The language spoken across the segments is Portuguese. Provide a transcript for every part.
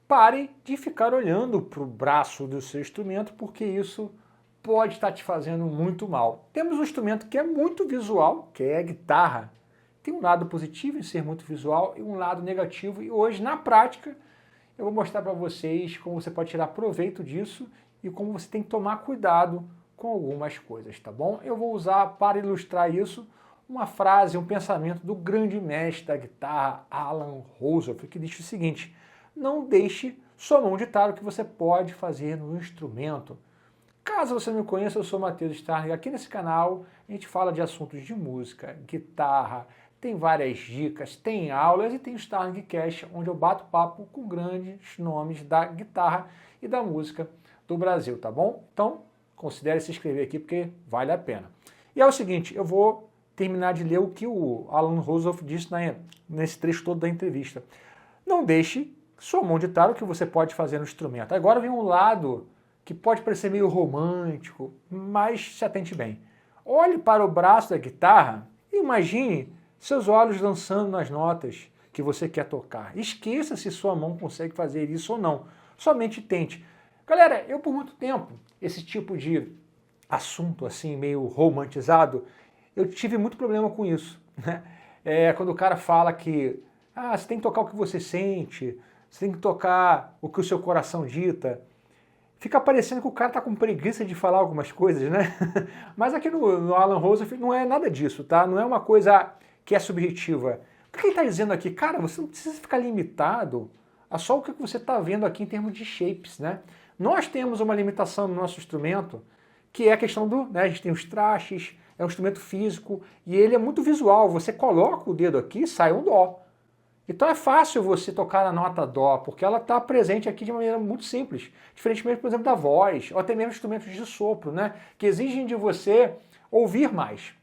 pare de ficar olhando para o braço do seu instrumento, porque isso pode estar te fazendo muito mal. Temos um instrumento que é muito visual, que é a guitarra. Tem um lado positivo em ser muito visual e um lado negativo, e hoje, na prática, eu vou mostrar para vocês como você pode tirar proveito disso e como você tem que tomar cuidado com algumas coisas, tá bom? Eu vou usar, para ilustrar isso, uma frase, um pensamento do grande mestre da guitarra, Alan Rosworth, que diz o seguinte: não deixe sua mão ditar o que você pode fazer no instrumento. Caso você não me conheça, eu sou Matheus Starling. Aqui nesse canal a gente fala de assuntos de música, guitarra, tem várias dicas, tem aulas e tem o Starling Cast, onde eu bato papo com grandes nomes da guitarra e da música do Brasil, tá bom? Então, considere se inscrever aqui porque vale a pena. E é o seguinte, eu vou terminar de ler o que o Alan Rosworth disse nesse trecho todo da entrevista. Não deixe sua mão ditar o que você pode fazer no instrumento. Agora vem um lado que pode parecer meio romântico, mas se atente bem. Olhe para o braço da guitarra e imagine seus olhos dançando nas notas que você quer tocar. Esqueça se sua mão consegue fazer isso ou não. Somente tente. Galera, eu por muito tempo, esse tipo de assunto assim, meio romantizado, eu tive muito problema com isso, né? Quando o cara fala que você tem que tocar o que você sente, você tem que tocar o que o seu coração dita, fica parecendo que o cara tá com preguiça de falar algumas coisas, né? Mas aqui no Alan Rosworth não é nada disso, tá? Não é uma coisa que é subjetiva. O que ele está dizendo aqui? Cara, você não precisa ficar limitado a só o que você está vendo aqui em termos de shapes, né? Nós temos uma limitação no nosso instrumento, que é a questão a gente tem os trastes, é um instrumento físico, e ele é muito visual. Você coloca o dedo aqui e sai um dó. Então é fácil você tocar na nota dó, porque ela está presente aqui de maneira muito simples. Diferentemente, por exemplo, da voz, ou até mesmo instrumentos de sopro, né? Que exigem de você ouvir mais.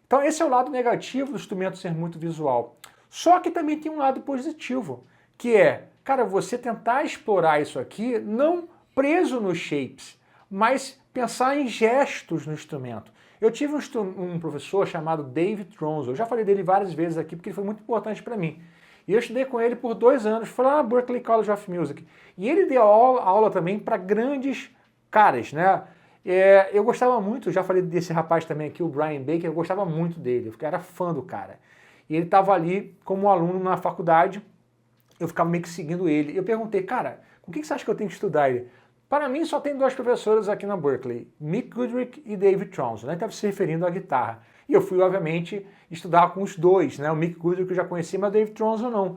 Então esse é o lado negativo do instrumento ser muito visual. Só que também tem um lado positivo, que é, cara, você tentar explorar isso aqui, não preso nos shapes, mas pensar em gestos no instrumento. Eu tive um professor chamado David Tronzo, eu já falei dele várias vezes aqui, porque ele foi muito importante para mim. E eu estudei com ele por 2 anos, foi lá na Berklee College of Music. E ele deu aula também para grandes caras, né? Eu gostava muito, já falei desse rapaz também aqui, o Brian Baker, eu gostava muito dele, eu era fã do cara. E ele estava ali como aluno na faculdade, eu ficava meio que seguindo ele. Eu perguntei, cara, com o que você acha que eu tenho que estudar? Ele, para mim só tem 2 professores aqui na Berklee, Mick Goodrick e David Tronzo, né? Estava se referindo à guitarra. E eu fui, obviamente, estudar com os 2, né? O Mick Goodrick eu já conhecia, mas o David Tronzo não.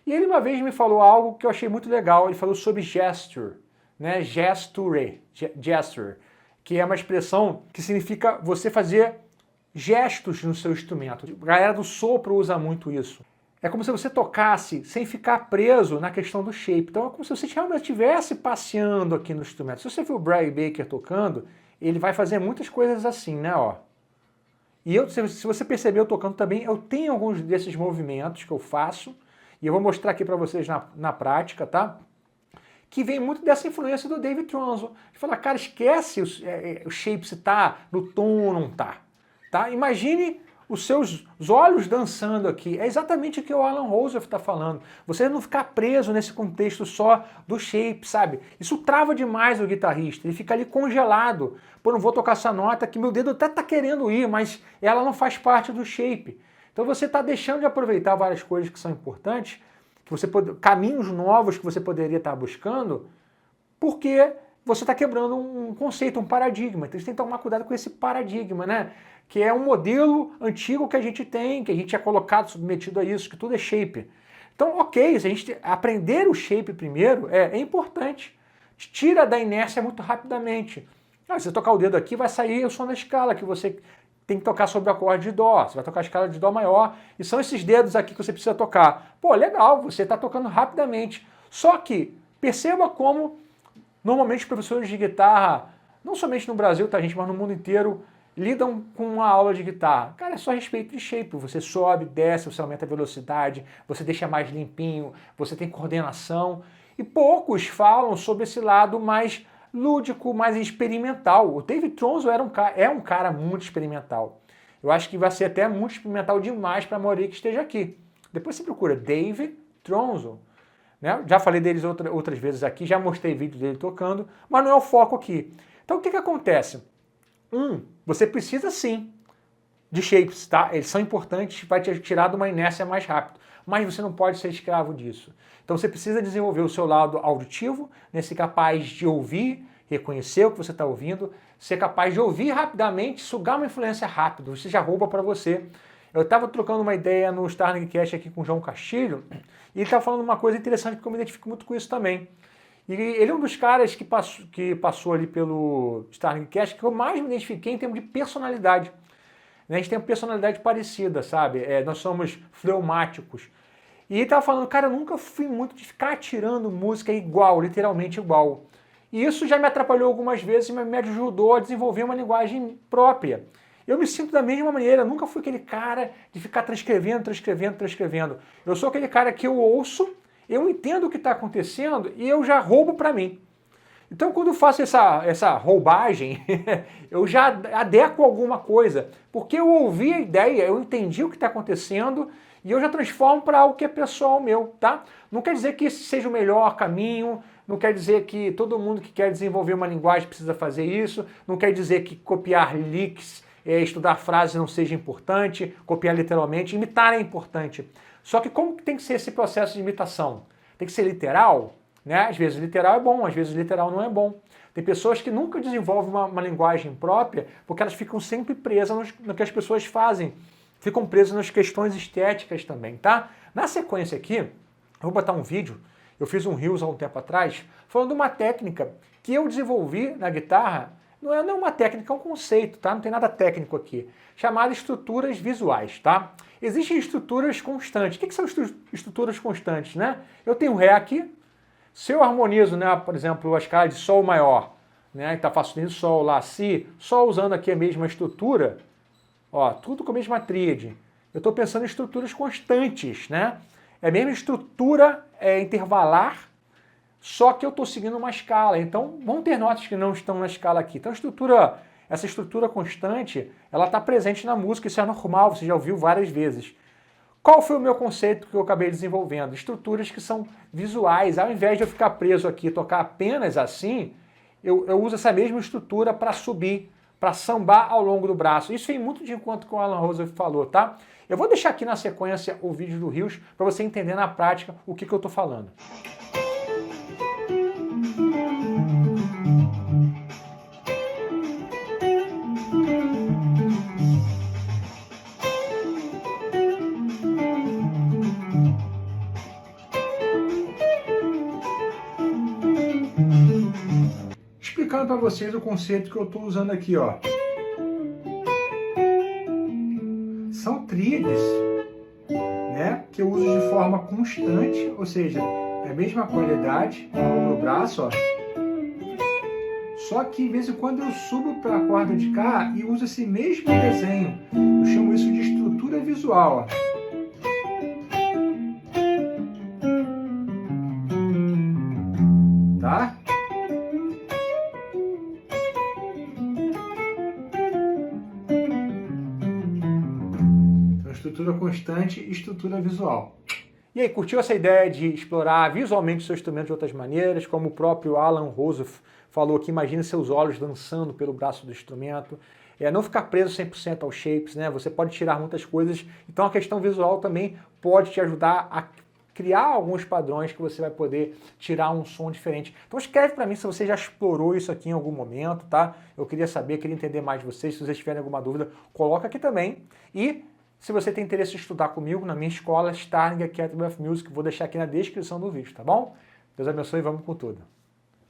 E ele uma vez me falou algo que eu achei muito legal, ele falou sobre gesture, né? Gesture, que é uma expressão que significa você fazer gestos no seu instrumento. A galera do sopro usa muito isso. É como se você tocasse sem ficar preso na questão do shape. Então é como se você realmente estivesse passeando aqui no instrumento. Se você for o Brian Baker tocando, ele vai fazer muitas coisas assim, né? Ó. E se você percebeu tocando também, eu tenho alguns desses movimentos que eu faço, e eu vou mostrar aqui para vocês na prática, tá? Que vem muito dessa influência do David Tronzo. Ele fala, cara, esquece o shape se tá no tom ou não tá. Imagine os seus olhos dançando aqui. É exatamente o que o Alan Rosworth está falando. Você não ficar preso nesse contexto só do shape, sabe? Isso trava demais o guitarrista. Ele fica ali congelado. Pô, não vou tocar essa nota que meu dedo até tá querendo ir, mas ela não faz parte do shape. Então você está deixando de aproveitar várias coisas que são importantes, caminhos novos que você poderia estar buscando, porque você está quebrando um conceito, um paradigma. Então você tem que tomar cuidado com esse paradigma, né? Que é um modelo antigo que a gente tem, que a gente é colocado, submetido a isso, que tudo é shape. Então, ok, se a gente aprender o shape primeiro é importante. Tira da inércia muito rapidamente. Se você tocar o dedo aqui, vai sair o som da escala, que você tem que tocar sobre o acorde de dó. Você vai tocar a escala de dó maior, e são esses dedos aqui que você precisa tocar. Pô, legal, você está tocando rapidamente. Só que, perceba como, normalmente, os professores de guitarra, não somente no Brasil, tá, gente, mas no mundo inteiro, lidam com uma aula de guitarra. Cara, é só respeito de shape. Você sobe, desce, você aumenta a velocidade, você deixa mais limpinho, você tem coordenação. E poucos falam sobre esse lado mais lúdico, mais experimental. O David Tronzo é um cara muito experimental. Eu acho que vai ser até muito experimental demais para a maioria que esteja aqui. Depois você procura David Tronzo. né? Já falei deles outras vezes aqui, já mostrei vídeo dele tocando, mas não é o foco aqui. Então o que acontece? Você precisa sim de shapes, tá? Eles são importantes, vai te tirar de uma inércia mais rápido, mas você não pode ser escravo disso. Então você precisa desenvolver o seu lado auditivo, né? Ser capaz de ouvir, reconhecer o que você está ouvindo, ser capaz de ouvir rapidamente, sugar uma influência rápido, você já rouba para você. Eu estava trocando uma ideia no Starlingcast aqui com o João Castilho, e ele estava falando uma coisa interessante, porque eu me identifico muito com isso também. E ele é um dos caras que passou ali pelo Starlingcast que eu mais me identifiquei em termos de personalidade. A gente tem uma personalidade parecida, sabe? Nós somos fleumáticos. E ele estava falando, cara, eu nunca fui muito de ficar tirando música igual, literalmente igual. E isso já me atrapalhou algumas vezes, mas me ajudou a desenvolver uma linguagem própria. Eu me sinto da mesma maneira, eu nunca fui aquele cara de ficar transcrevendo. Eu sou aquele cara que eu ouço, eu entendo o que está acontecendo e eu já roubo para mim. Então, quando eu faço essa roubagem, eu já adequo alguma coisa, porque eu ouvi a ideia, eu entendi o que está acontecendo e eu já transformo para algo que é pessoal meu, tá? Não quer dizer que esse seja o melhor caminho, não quer dizer que todo mundo que quer desenvolver uma linguagem precisa fazer isso, não quer dizer que copiar leaks, estudar frases não seja importante, copiar literalmente, imitar é importante. Só que como que tem que ser esse processo de imitação? Tem que ser literal? Né? Às vezes literal é bom, às vezes literal não é bom. Tem pessoas que nunca desenvolvem uma linguagem própria porque elas ficam sempre presas no que as pessoas fazem. Ficam presas nas questões estéticas também, tá? Na sequência aqui, eu vou botar um vídeo, eu fiz um Reels há um tempo atrás, falando de uma técnica que eu desenvolvi na guitarra, não é uma técnica, é um conceito, tá? Não tem nada técnico aqui, chamada estruturas visuais, tá? Existem estruturas constantes. O que são estruturas constantes, né? Eu tenho Ré aqui. Se eu harmonizo, né, por exemplo, a escala de Sol maior, né, está fazendo Sol lá, Si, só usando aqui a mesma estrutura, ó, tudo com a mesma tríade, eu estou pensando em estruturas constantes, né? É a mesma estrutura intervalar, só que eu estou seguindo uma escala. Então, vão ter notas que não estão na escala aqui. Então, essa estrutura constante, ela está presente na música, isso é normal, você já ouviu várias vezes. Qual foi o meu conceito que eu acabei desenvolvendo? Estruturas que são visuais. Ao invés de eu ficar preso aqui e tocar apenas assim, eu uso essa mesma estrutura para subir, para sambar ao longo do braço. Isso vem muito de encontro com o Alan Rose falou, tá? Eu vou deixar aqui na sequência o vídeo do Reels para você entender na prática o que eu estou falando. Explicando para vocês o conceito que eu estou usando aqui, ó. São tríades, né, que eu uso de forma constante, ou seja, é a mesma qualidade no braço, ó. Só que de vez em quando eu subo para a corda de cá e uso esse mesmo desenho. Eu chamo isso de estrutura visual, ó. Tá? Estrutura constante e estrutura visual. E aí, curtiu essa ideia de explorar visualmente o seu instrumento de outras maneiras, como o próprio Alan Rose falou aqui, imagine seus olhos dançando pelo braço do instrumento, não ficar preso 100% aos shapes, né? Você pode tirar muitas coisas, então a questão visual também pode te ajudar a criar alguns padrões que você vai poder tirar um som diferente. Então escreve para mim se você já explorou isso aqui em algum momento, tá? Eu queria saber, queria entender mais de vocês, se vocês tiverem alguma dúvida, coloca aqui também. E se você tem interesse em estudar comigo na minha escola, Starling Academy of Music, vou deixar aqui na descrição do vídeo, tá bom? Deus abençoe e vamos com tudo.